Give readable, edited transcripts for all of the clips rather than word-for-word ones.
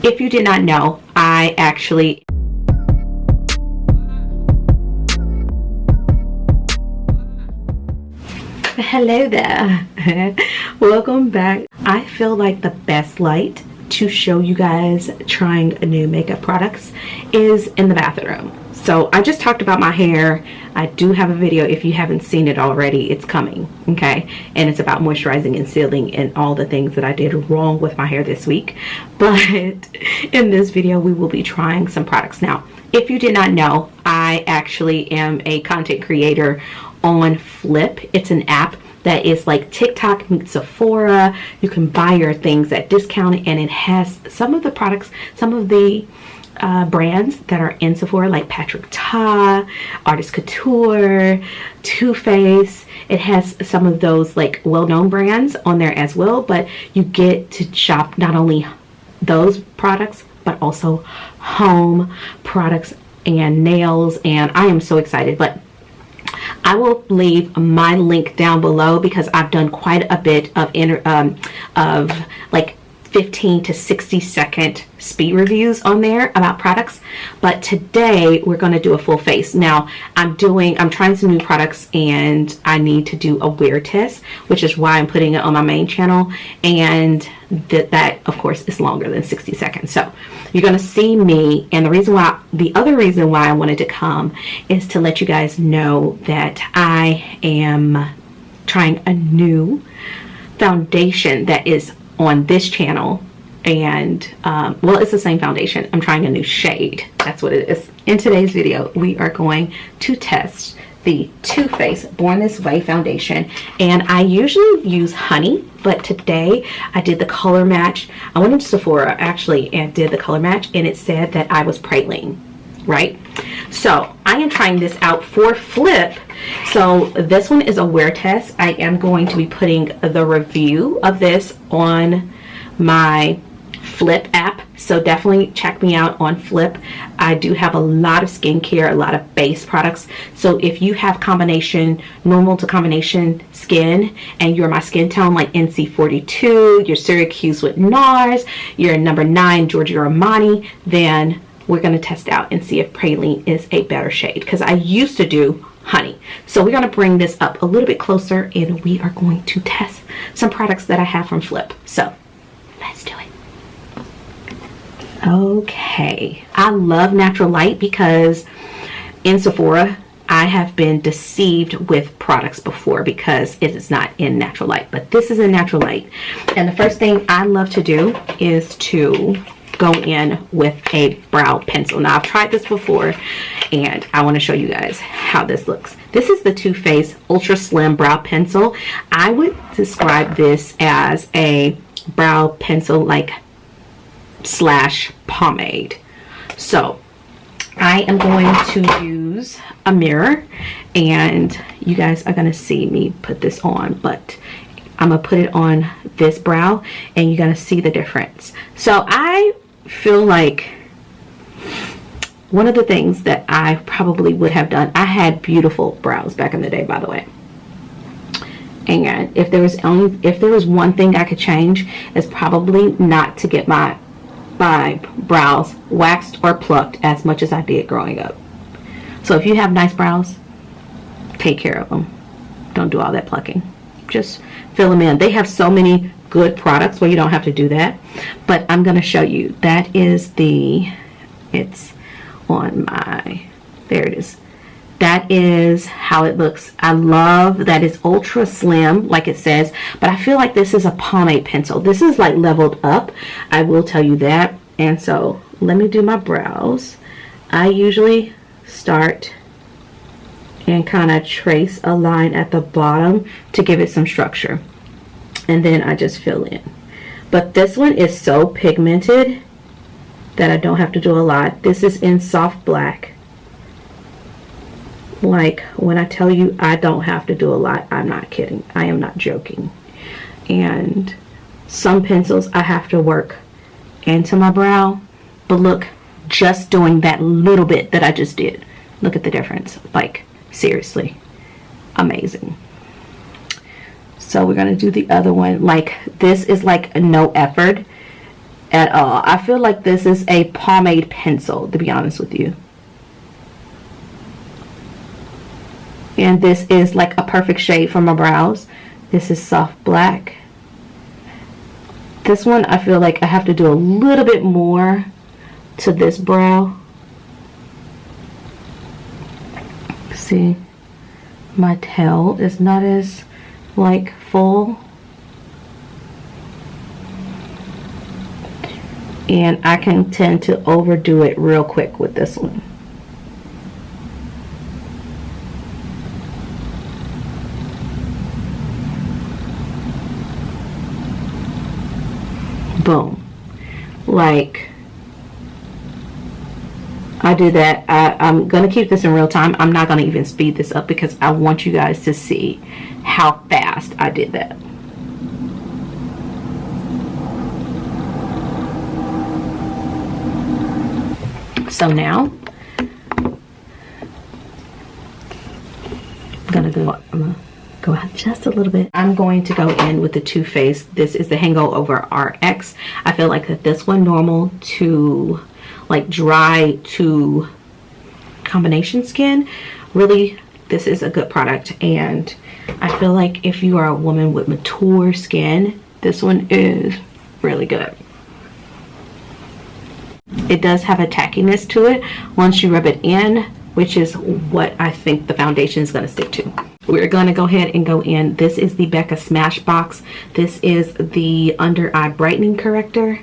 If you did not know, I actually hello there. Welcome back. I feel like the best light to show you guys trying new makeup products is in the bathroom. So I just talked about my hair. I do have a video. If you haven't seen it already, it's coming, okay? And it's about moisturizing and sealing and all the things that I did wrong with my hair this week. But in this video, we will be trying some products. Now, if you did not know, I actually am a content creator on Flip. It's an app that is like TikTok meets Sephora. You can buy your things at discount, and it has some of the products, some of the brands that are in Sephora, like Patrick Ta, Artist Couture, Too Faced. It has some of those like well-known brands on there as well, but you get to shop not only those products but also home products and nails, and I am so excited. But I will leave my link down below because I've done quite a bit of like 15 to 60 second speed reviews on there about products, but today we're going to do a full face. Now I'm trying some new products, and I need to do a wear test, which is why I'm putting it on my main channel, and that of course is longer than 60 seconds. So you're going to see me, and the other reason why I wanted to come is to let you guys know that I am trying a new foundation that is on this channel, and well, it's the same foundation. I'm trying a new shade. That's what it is. In today's video, we are going to test the Too Faced Born This Way foundation, and I usually use honey, but today I did the color match. I went into Sephora actually and did the color match, and it said that I was praline, right? So I am trying this out for Flip. So this one is a wear test. I am going to be putting the review of this on my Flip app, so definitely check me out on Flip. I do have a lot of skincare, a lot of base products, so if you have combination, normal to combination skin, and you're my skin tone like NC42, you're Syracuse with NARS, you're number 9 Giorgio Armani, then we're going to test out and see if Praline is a better shade, because I used to do honey. So we're going to bring this up a little bit closer, and we are going to test some products that I have from Flip. So let's do it. Okay, I love natural light because in Sephora I have been deceived with products before because it is not in natural light, but this is in natural light. And the first thing I love to do is to go in with a brow pencil. Now I've tried this before, and I want to show you guys how this looks. This is the Too Faced Ultra Slim Brow Pencil. I would describe this as a brow pencil like slash pomade. So I am going to use a mirror, and you guys are going to see me put this on, but I'm going to put it on this brow, and you're going to see the difference. So I feel like one of the things that I probably would have done, I had beautiful brows back in the day, by the way, and if there was one thing I could change, is probably not to get my brows waxed or plucked as much as I did growing up. So if you have nice brows, take care of them. Don't do all that plucking, just fill them in. They have so many good products where you don't have to do that, but I'm going to show you. That is it's on my, there it is. That is how it looks. I love that it's ultra slim like it says, but I feel like this is a pomade pencil. This is like leveled up, I will tell you that. And so let me do my brows. I usually start and kind of trace a line at the bottom to give it some structure, and then I just fill in. But this one is so pigmented that I don't have to do a lot. This is in soft black. Like when I tell you I don't have to do a lot, I'm not kidding. I am not joking. And some pencils I have to work into my brow, but look, just doing that little bit that I just did, look at the difference. Like seriously amazing. So we're going to do the other one. Like this is like no effort. at all. I feel like this is a pomade pencil, to be honest with you. And this is like a perfect shade for my brows. This is soft black. This one, I feel like I have to do a little bit more to this brow. See, my tail is not as like full. And I can tend to overdo it real quick with this one. Boom. Like, I do that. I'm gonna keep this in real time. I'm not gonna even speed this up because I want you guys to see how fast I did that. So now I'm gonna go out just a little bit. I'm going to go in with the Too Faced. This is the Hangover RX. I feel like that this one, normal to like dry to combination skin, really this is a good product. And I feel like if you are a woman with mature skin, this one is really good. It does have a tackiness to it once you rub it in, which is what I think the foundation is going to stick to. We're going to go ahead and go in. This is the Becca Smashbox. This is the under eye brightening corrector,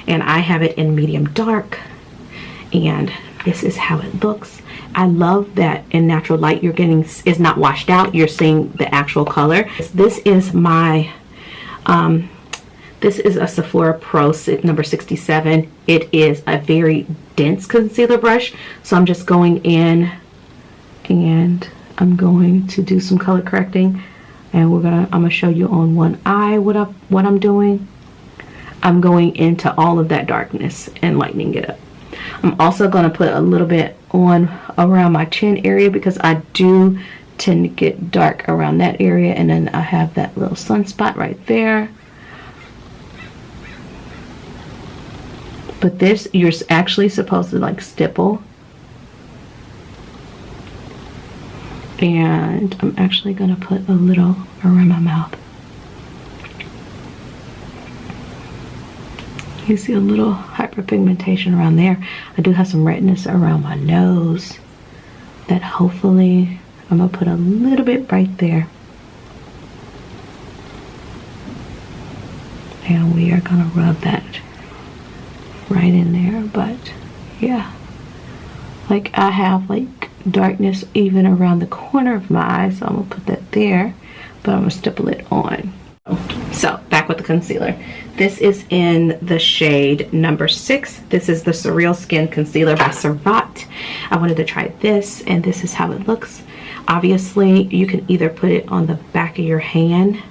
and I have it in medium dark, and this is how it looks. I love that in natural light you're getting is not washed out, you're seeing the actual color. This is my this is a Sephora Pro number 67. It is a very dense concealer brush, so I'm just going in and I'm going to do some color correcting, and I'm gonna show you on one eye what I'm doing. I'm going into all of that darkness and lightening it up. I'm also going to put a little bit on around my chin area because I do tend to get dark around that area, and then I have that little sunspot right there. But this, you're actually supposed to like stipple. And I'm actually going to put a little around my mouth. You see a little hyperpigmentation around there. I do have some redness around my nose that hopefully I'm going to put a little bit right there. And we are going to rub that right in there. But yeah, like I have like darkness even around the corner of my eye, so I'm going to put that there, but I'm going to stipple it on. So back with the concealer. This is in the shade number 6. This is the Surreal Skin Concealer by Surratt. I wanted to try this, and this is how it looks. Obviously, you can either put it on the back of your hand.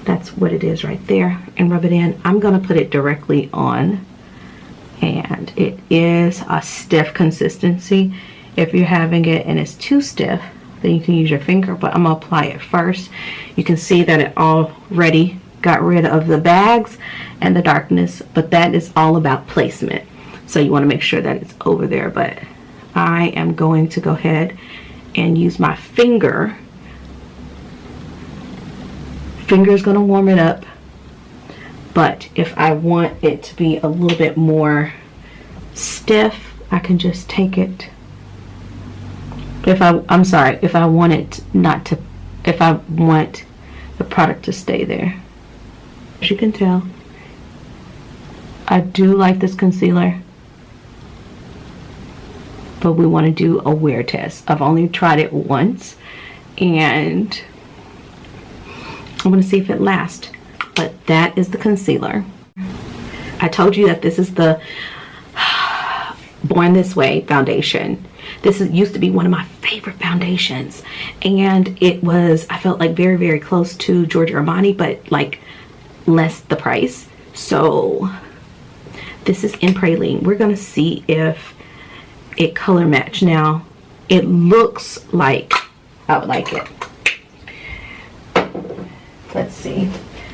That's what it is right there, and rub it in. I'm going to put it directly on, and it is a stiff consistency. If you're having it and it's too stiff, then you can use your finger, but I'm going to apply it first. You can see that it already got rid of the bags and the darkness, but that is all about placement. So you want to make sure that it's over there, but I am going to go ahead and use my finger. Finger is going to warm it up, but if I want it to be a little bit more stiff, I can just take it. If I want it not to, if I want the product to stay there. As you can tell, I do like this concealer, but we want to do a wear test. I've only tried it once, and I'm going to see if it lasts. But that is the concealer. I told you that this is the Born This Way foundation. This used to be one of my favorite foundations, and it was, I felt like very, very close to Giorgio Armani, but like less the price. So this is in Praline. We're gonna see if it color match. Now it looks like I would like it. Let's see.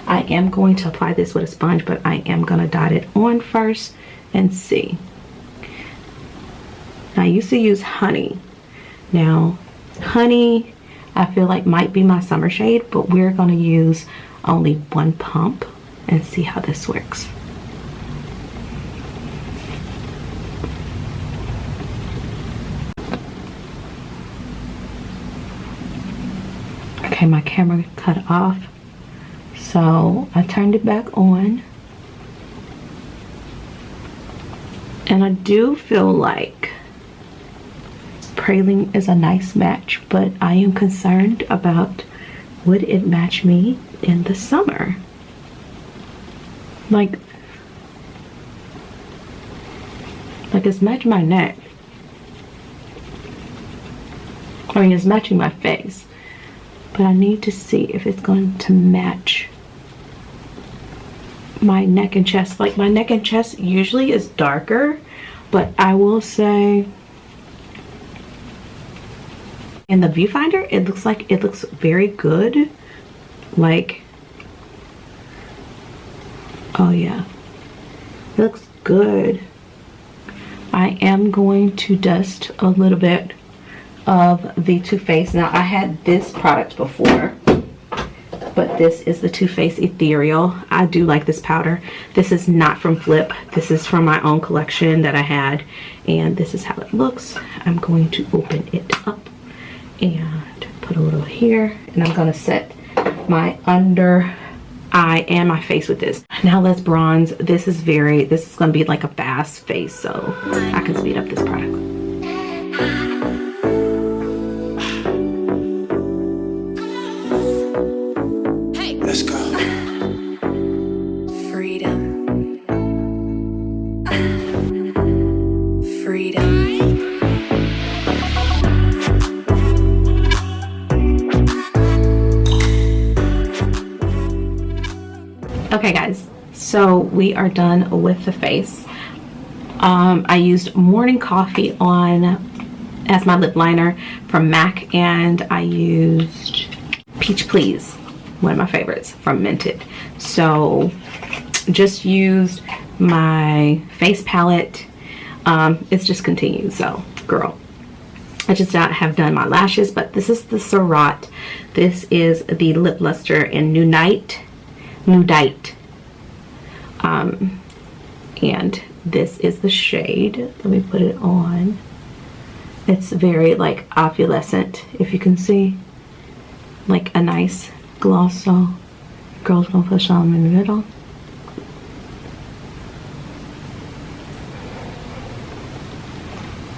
I am going to apply this with a sponge, but I am going to dot it on first and see. I used to use honey. Now, honey, I feel like might be my summer shade, but we're going to use only one pump and see how this works. Okay, my camera cut off, so I turned it back on. And I do feel like Praline is a nice match, but I am concerned about would it match me in the summer? Like it's matching my neck. I mean, it's matching my face, but I need to see if it's going to match my neck and chest. Like, my neck and chest usually is darker, but I will say in the viewfinder it looks very good. Like, oh yeah, it looks good. I am going to dust a little bit of the Too Faced. Now, I had this product before, but this is the Too Faced Ethereal. I do like this powder. This is not from Flip. This is from my own collection that I had, and this is how it looks. I'm going to open it up and put a little here, and I'm going to set my under eye and my face with this. Now let's bronze. This is going to be like a fast face, so I can speed up this product. Let's go. Freedom. Freedom. Okay guys, so we are done with the face. I used Morning Coffee on as my lip liner from MAC, and I used Peach Please, one of my favorites from Mented. So just used my face palette. It's just continued. So girl, I just have done my lashes, but this is the Surratt. This is the lip luster in Nudite. And this is the shade. Let me put it on. It's very like opalescent, if you can see, like a nice gloss. So girl's gonna put some in the middle.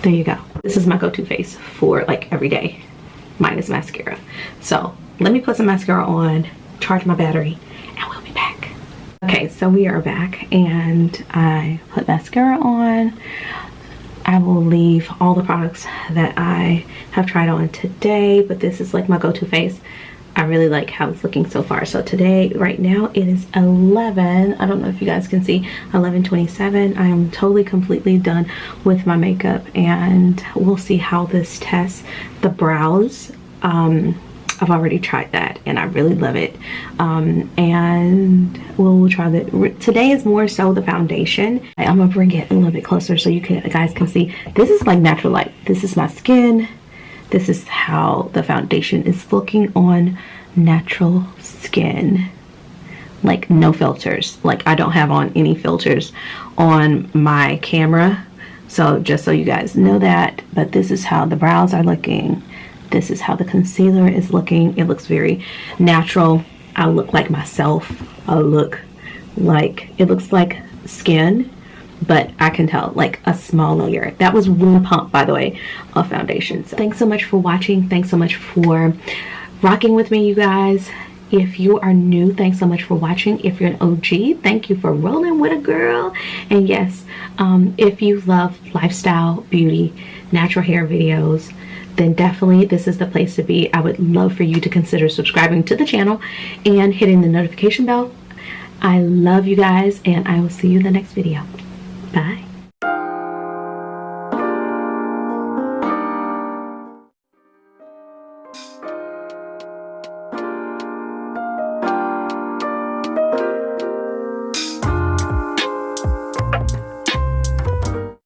There you go. This is my go-to face for like every day, minus mascara. So let me put some mascara on, charge my battery, and we'll be back. Okay, so we are back, and I put mascara on. I will leave all the products that I have tried on today, but this is like my go-to face. I really like how it's looking so far. So today, right now, it is 11. I don't know if you guys can see, 11:27. I am totally completely done with my makeup, and we'll see how this tests. The brows, I've already tried that and I really love it, and we'll try that. Today is more so the foundation. I'm gonna bring it a little bit closer so you guys can see. This is like natural light. This is my skin. This is how the foundation is looking on natural skin, like no filters. Like I don't have on any filters on my camera, so just so you guys know that. But this is how the brows are looking. This is how the concealer is looking. It looks very natural. I look like myself. I look like, it looks like skin, but I can tell like a small layer. That was one pump, by the way, of foundation. So thanks so much for watching. Thanks so much for rocking with me, you guys. If you are new, thanks so much for watching. If you're an OG, thank you for rolling with a girl. And yes, if you love lifestyle, beauty, natural hair videos, then definitely this is the place to be. I would love for you to consider subscribing to the channel and hitting the notification bell. I love you guys, and I will see you in the next video. Bye.